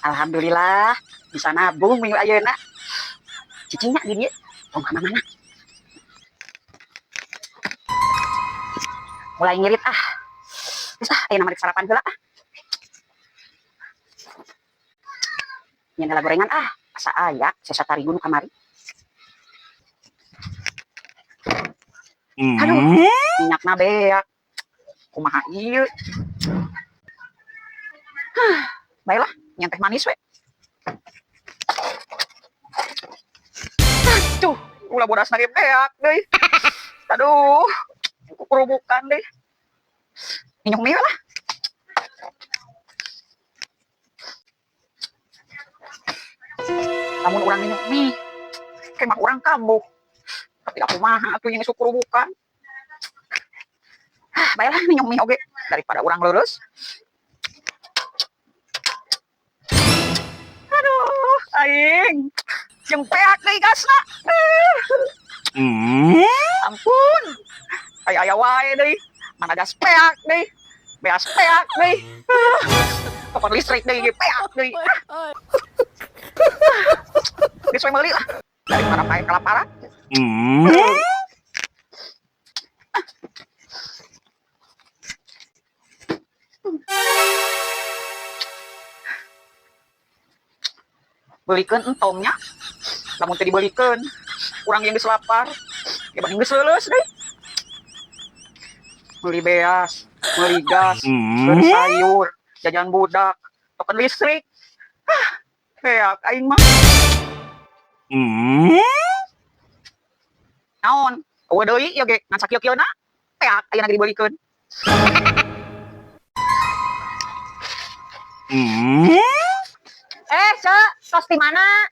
Alhamdulillah bisa nabung minggu ayeuna. Cicingnya di dieu tong mana-mana. Mulai ngirit ah. Geus ayeuna mah sarapan heula ah. Nya gorengan ah, asa aya sesa tarigu nu kamari. Aduh, minyakna beak. Kumaha ieu? Baiklah, nyan teh manis we. Aduh, ulah bodas nage beak deui. Aduh, kerubukan deh. Minyak mie lah. Namun orang minyak mie, kayak orang kambuh. Tapi aku mah atuh yang syukur bukan. Baiklah minyak mie oge daripada orang lurus. Aduh, aing yang peak deui gasna. Ampun. Aya wae deui. Mana gas peak deui. Beas peak deui. Pokok listrik deui ge peak deui. Geus we meuli lah. Daripada pae kalaparan. Belikeun entongnya. Lamun teu dibelikeun, urang yang geus lapar. Ya banding geus leuleus deui. Meuli beas, meuli gas, meuli sayur, jajan budak, token listrik. Peak aing mah. Naon? Eueuh deui ieu ge ngan sakieu-kieuna. Peak ayeuna dibelikeun. Cek, tos di mana?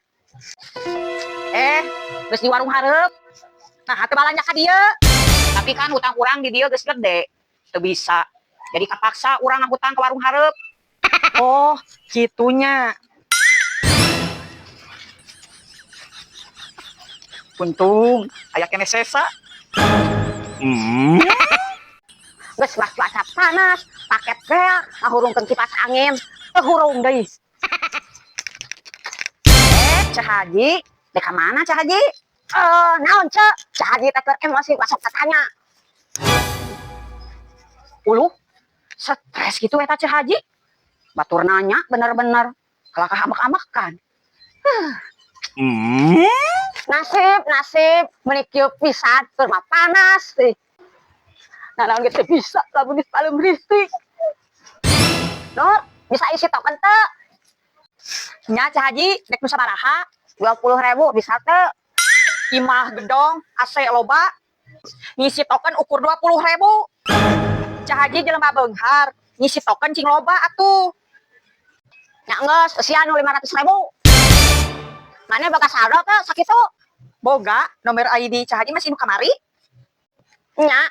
Geus di warung hareup. Nah, atuh balanja ka dieu. Tapi kan hutang urang di dieu geus gede. Teu bisa. Jadi kapaksa urang ngahutang ke warung hareup. Oh, gitunya. Untung aya keneh sesa. Geus pas cuaca panas, paket beak, ngahurungkeun kipas angin, hurung deui. Cah Haji, dek mana Cah Haji? Naon cek? Cah Haji teh keur emosi masuk katanya. Uluh, stres gitu eta Cah Haji. Batur nanya bener-bener kalakah amek-amekan. Nasib meuni kieu pisan keur mah panas teh. Nah, naon gitu bisa lamun geus palem listrik. Nur, bisa isi token teu? Nya Cah Haji, dek nu sabaraha? 20.000 bisa teu? Imah gedong, AC loba. Ngisi token ukur 20.000. Cah Haji jelema beunghar, ngisi token cing loba atuh. Nya geus eusian 500.000. Mane boga saldo teh sakitu? Boga, nomor ID Cah Haji masih nu kamari? Nya.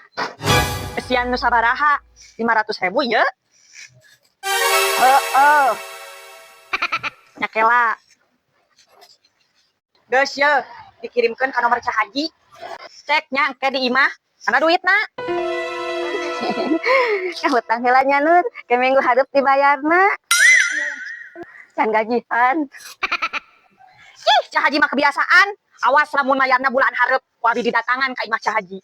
Eusian nu sabaraha? 500.000 ye? Nya kela. Geus ye, dikirimkeun ka nomor Cah Haji. Cek nya engke di imah, mana duitna? Hutang heula nya Nur, ke minggu hareup dibayarna. Can gajian. Ih, Cah Haji mah kebiasaan. Awas lamun mayarna bulan hareup, kuari didatangan ka imah Cah Haji.